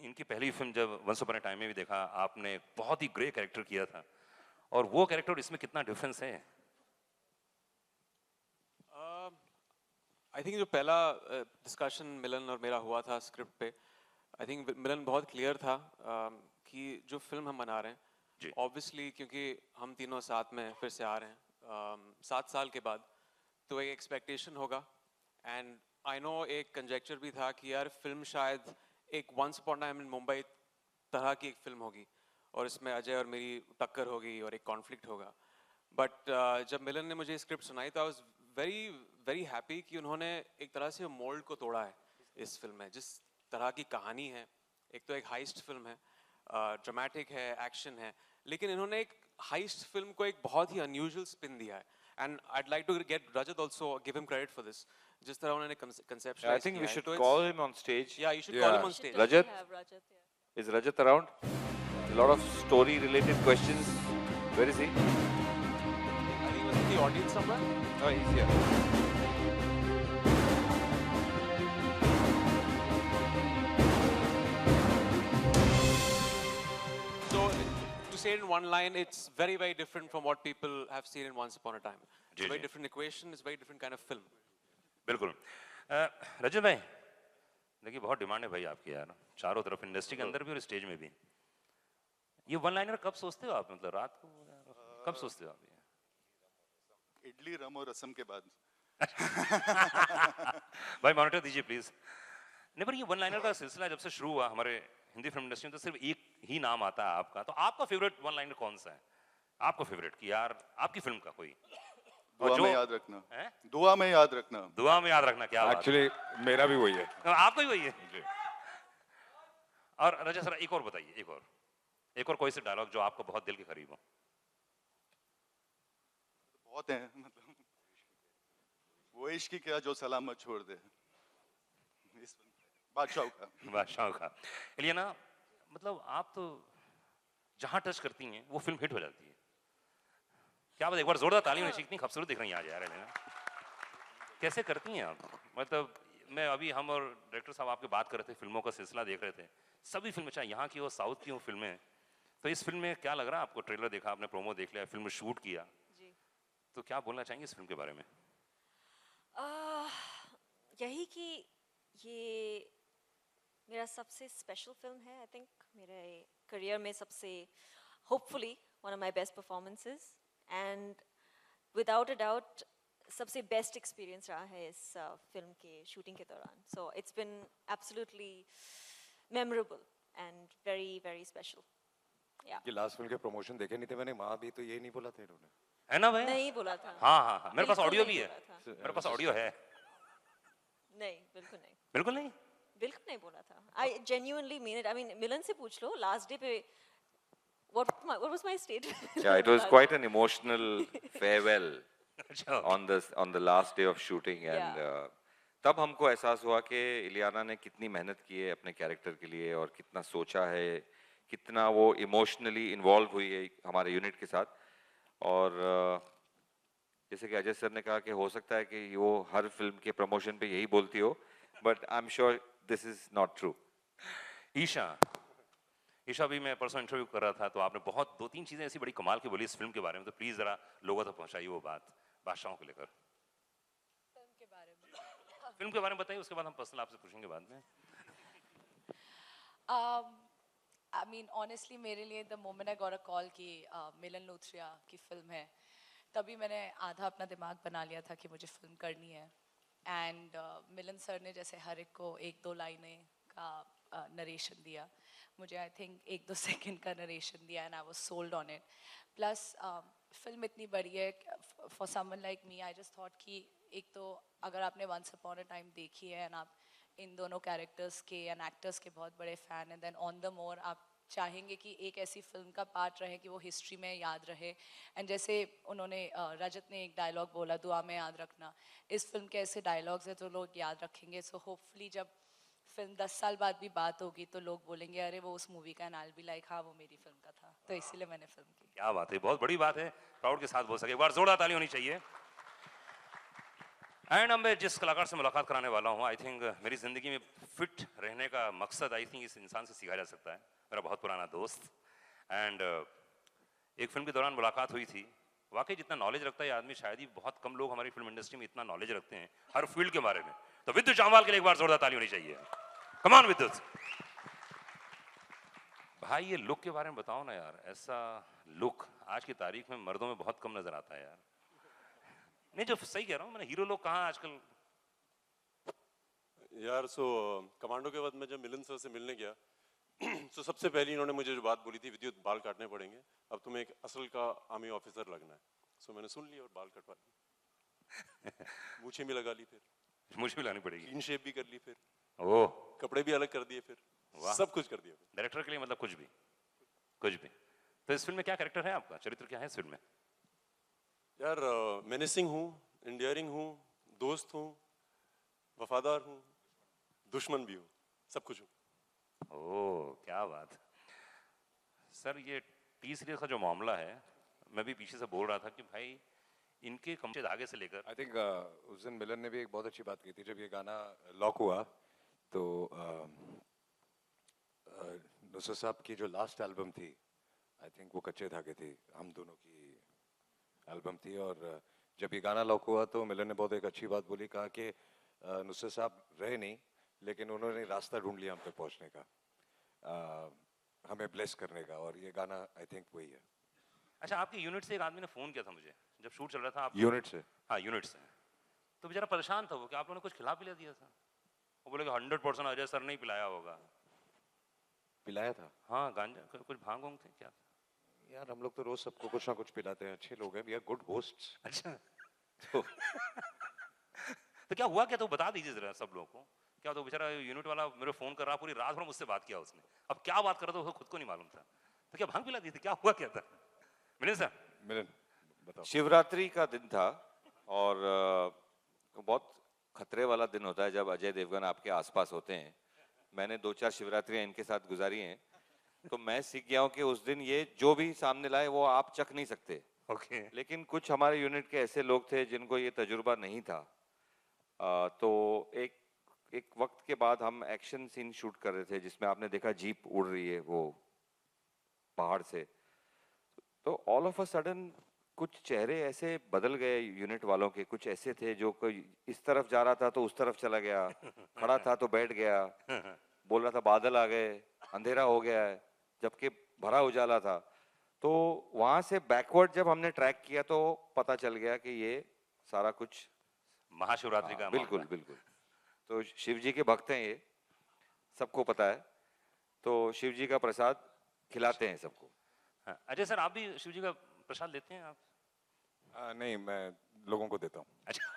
इनकी पहली फिल्म जब वंस अपॉन अ टाइम में भी देखा आपने, बहुत ही ग्रे कैरेक्टर किया था, और वो कैरेक्टर इसमें कितना डिफरेंस है? आई थिंक जो पहला डिस्कशन मिलन और मेरा हुआ था स्क्रिप्ट पे, आई थिंक मिलन बहुत क्लियर था कि जो फिल्म हम बना रहे जी। हैं, ऑब्वियसली क्योंकि हम तीनों साथ में फिर से आ रहे हैं 7 साल के बाद, तो एक एक्सपेक्टेशन होगा। एंड आई नो एक कंजेक्चर भी था कि यार फिल्म शायद एक once upon a time in Mumbai तरह की एक फिल्म होगी, और इसमें अजय और मेरी टक्कर होगी और एक कॉन्फ्लिक्ट होगा। बट जब मिलन ने मुझे स्क्रिप्ट सुनाई था, I was very very happy कि उन्होंने एक तरह से मोल्ड को तोड़ा है इस फिल्म में। जिस तरह की कहानी है, एक तो एक हाइस्ट फिल्म है, ड्रामेटिक है, एक्शन है, लेकिन इन्होंने एक हाइस्ट फिल्म को एक बहुत ही अनयूजुअल स्पिन दिया है। And I'd like to get Rajat also, give him credit for this. जिस तरह उन्होंने conceptualize I think we किया है, should तो call him on stage. yeah, you should call him on We should stage. definitely Rajat? have Rajat, yeah. Is Rajat around? A lot of story related questions. Where is he? I think he was in the audience somewhere. Oh, he's here. So, to say it in one line, it's very, very different from what people have seen in Once Upon a Time. It's a very different equation, it's a very different kind of film. बिल्कुल। रजत भाई, देखिए बहुत demand है भाई आपकी यार, चारों तरफ इंडस्ट्री के अंदर भी और स्टेज में भी। ये वन लाइनर कब सोचते हो आप, मतलब रात को कब सोचते हो आप ये? इडली रम और रसम के बाद। भाई मॉनिटर दीजिए प्लीज। नहीं पर ये वन लाइनर का सिलसिला जब से शुरू हुआ हमारे हिंदी फिल्म इंडस्ट्री में, तो सिर्फ एक ही नाम आता है आपका। तो आपका फेवरेट वन लाइनर कौन सा है? आपका फेवरेट कि यार आपकी फिल्म का कोई दुआ में याद रखना। दुआ में याद रखना। दुआ में याद रखना, क्या बात है। Actually, मेरा भी वही है। आपका भी वही है। और रजत सर एक और बताइए, एक और कोई से डायलॉग जो आपको बहुत दिल के करीब हो। बहुत हैं, मतलब वो इश्क की क्या जो सलामत छोड़ दे, बादशाह का। इलियाना, मतलब आप तो जहां टच करती हैं वो फिल्म हिट हो जाती है। क्या बात, एक बार जोरदार ताली होनी चाहिए, इतनी खूबसूरत दिख रही हैं आज यार इलियाना। कैसे करती हैं आप? मतलब मैं अभी, हम और डायरेक्टर साहब आपके बात कर रहे थे, फिल्मों का सिलसिला देख रहे थे, सभी फिल्में चाहे यहाँ की हो साउथ की हो फिल्में, तो इस फिल्म में क्या लग रहा है आपको? ट्रेलर देखा आपने, प्रोमो देख लिया, फिल्म शूट किया जी। तो क्या बोलना चाहेंगे इस फिल्म के बारे में? यही कि ये मेरा सबसे स्पेशल फिल्म है। आई थिंक मेरे करियर में सबसे, hopefully one of my best performances, and without a doubt सबसे बेस्ट एक्सपीरियंस रहा है इस फिल्म के शूटिंग के दौरान। So it's been absolutely memorable and very very special. ये लास्ट फिल्म के प्रमोशन देखे नहीं थे मैंने, वहाँ भी तो ये नहीं बोला था इन्होंने, है ना भाई? नहीं बोला था। हाँ, मेरे पास बिल्कुल ऑडियो नहीं भी है, बोला था। मेरे पास ऑडियो है। नहीं, बिल्कुल नहीं, बिल्कुल नहीं, बिल्कुल नहीं बोला था। I genuinely mean it. I mean Milan से पूछ लो, लास्ट डे पे what was my statement? Yeah, it was quite an emotional farewell अच्छा। on the last day of shooting, and तब हमको एहसास हुआ कि इलियाना ने कितनी मेहनत की है अपने कैरेक्टर के लिए, और कितना सोचा है, कितना वो इमोशनली इन्वॉल्व हुई है हमारे यूनिट के साथ। और जैसे कि अजय सर ने कहा कि हो सकता है कि वो हर फिल्म के प्रमोशन पे यही बोलती हो, but I am sure this is not true. Isha भी मैं परसों इंटरव्यू कर रहा था, तो आपने बहुत 2-3 चीजें ऐसी बड़ी कमाल की बोली इस फिल्म के बारे में, तो प्लीज जरा लोगों तक पहुंचाइए वो बात बादशाहों को लेकर। फिल्म के बारे में बताइए, उसके बाद हम पर्सनल आपसे पूछेंगे बाद में। I mean, honestly, मेरे लिए the moment I got a call कि मिलन लूथरिया की फिल्म है, तभी मैंने आधा अपना दिमाग बना लिया था कि मुझे फिल्म करनी है। एंड मिलन सर ने जैसे हर एक को 1-2 लाइनें का नरेशन दिया, मुझे आई थिंक 1-2 सेकंड का नरेशन दिया, and I was sold on it. Plus film इतनी बड़ी है, for someone like me I just thought कि एक तो अगर आपने वंस अपॉन अ टाइम देखी है, एंड आप इन दोनों कैरेक्टर्स के एंड एक्टर्स के बहुत बड़े fan, and then on the more आप चाहेंगे कि एक ऐसी फिल्म का पार्ट रहे कि वो हिस्ट्री में याद रहे। एंड जैसे उन्होंने रजत ने एक डायलॉग बोला, दुआ में याद रखना, इस फिल्म के ऐसे डायलॉग्स हैं तो लोग याद रखेंगे। सो होपफुली जब फिल्म 10 साल बाद भी बात होगी तो लोग बोलेंगे अरे वो उस मूवी का, and I will be like हाँ वो मेरी फिल्म का था, तो इसीलिए मैंने फिल्म की। क्या बात है, बहुत बड़ी बात है, प्राउड के साथ बोल सके। एक बार जोरदार ताली होनी चाहिए। एंड अब मैं जिस कलाकार से मुलाकात कराने वाला हूँ, आई थिंक मेरी ज़िंदगी में फिट रहने का मकसद आई थिंक इस इंसान से सीखा जा सकता है। मेरा बहुत पुराना दोस्त एंड एक फिल्म के दौरान मुलाकात हुई थी। वाकई जितना नॉलेज रखता है ये आदमी, शायद ही बहुत कम लोग हमारी फिल्म इंडस्ट्री में इतना नॉलेज रखते हैं हर फील्ड के बारे में। तो विद्युत जामवाल के लिए एक बार जोरदार ताली होनी चाहिए। कमान विद्युत भाई, ये लुक के बारे में बताओ ना यार। ऐसा लुक आज की तारीख में मर्दों में बहुत कम नजर आता है यार। नहीं, जो सही कह रहा हूँ मैंने, हीरो लोग कहाँ आजकल। यार कमांडो के बाद मैं जब मिलन सर से मिलने गया तो सबसे पहले इन्होंने मुझे जो बात बोली थी, विद्युत बाल काटने पड़ेंगे, अब तुम्हें एक असल का आर्मी ऑफिसर लगना है। मैंने सुन लिया और बाल कटवा लिए, मूछें भी लगा ली, फिर मुझे भी लानी पड़ेगी, क्लीन शेप भी कर ली, फिर ओह कपड़े भी अलग कर दिए, फिर सब कुछ कर दिया। डायरेक्टर के लिए मतलब कुछ भी कुछ भी। तो इस फिल्म में क्या कैरेक्टर है आपका, चरित्र क्या है इस फिल्म में? यार मेनेसिंग हूँ, इंडियरिंग हूँ, दोस्त हूँ, वफादार हूँ, दुश्मन भी हूँ, सब कुछ हूँ। ओह क्या बात। सर ये टी सीरीज का जो मामला है, मैं भी पीछे से बोल रहा था कि भाई इनके कमचे धागे से लेकर, आई थिंक उस दिन मिलन ने भी एक बहुत अच्छी बात की थी। जब ये गाना लॉक हुआ तो नुसरत साहब की जो लास्ट एल्बम थी, आई थिंक वो कच्चे धागे थी, हम दोनों की एल्बम थी। और जब ये गाना लॉक हुआ तो मिलन ने बहुत एक अच्छी बात बोली, कहा कि नुसरत साहब रहे नहीं, लेकिन उन्होंने रास्ता ढूंढ लिया हम तक पहुंचने का, हमें ब्लेस करने का, और ये गाना आई थिंक वही है। अच्छा, आपकी यूनिट से एक आदमी ने फोन किया था मुझे जब शूट चल रहा था। आप यूनिट से? हाँ यूनिट से। तो बेचारा परेशान था वो कि आप लोगों ने कुछ खिला पिला दिया था। वो बोले कि 100% अजय सर ने ही पिलाया होगा। पिलाया था? हाँ, गांजा कुछ भांग वांग थे क्या? यार हम लोग तो रोज सबको कुछ ना कुछ पिलाते हैं, अच्छे लोग हैं, वी आर गुड होस्ट्स। अच्छा तो क्या हुआ क्या, तो बता दीजिए जरा सब लोगों को। क्या तो बेचारा यूनिट वाला मेरे फोन कर रहा, पूरी रात भर मुझसे बात किया उसने, अब क्या बात कर रहा था उसको खुद को नहीं मालूम था। तो क्या भांग पिला दी थी, क्या हुआ क्या था? मिलन सर, मिलन बताओ। शिवरात्रि का दिन था और बहुत खतरे वाला दिन होता है जब अजय देवगन आपके आसपास होते हैं। मैंने 2-4 शिवरात्रियां इनके साथ गुजारी हैं, तो मैं सीख गया हूँ कि उस दिन ये जो भी सामने लाए वो आप चख नहीं सकते। ओके। लेकिन कुछ हमारे यूनिट के ऐसे लोग थे जिनको ये तजुर्बा नहीं था। तो एक वक्त के बाद हम एक्शन सीन शूट कर रहे थे जिसमें आपने देखा जीप उड़ रही है वो पहाड़ से, तो ऑल ऑफ अ सडन कुछ चेहरे ऐसे बदल गए यूनिट वालों के। कुछ ऐसे थे जो कोई इस तरफ जा रहा था तो उस तरफ चला गया, खड़ा था तो बैठ गया, बोल रहा था बादल आ गए, अंधेरा हो गया है, जबकि भरा उजाला था। तो वहां से बैकवर्ड जब हमने ट्रैक किया तो पता चल गया कि ये सारा कुछ महाशिवरात्रि का बिल्कुल बिल्कुल। तो शिव जी के भक्त हैं ये, सबको पता है, तो शिव जी का प्रसाद खिलाते हैं सबको। अजय सर, आप भी शिव जी का प्रसाद लेते हैं आप? नहीं, मैं लोगों को देता हूँ। अच्छा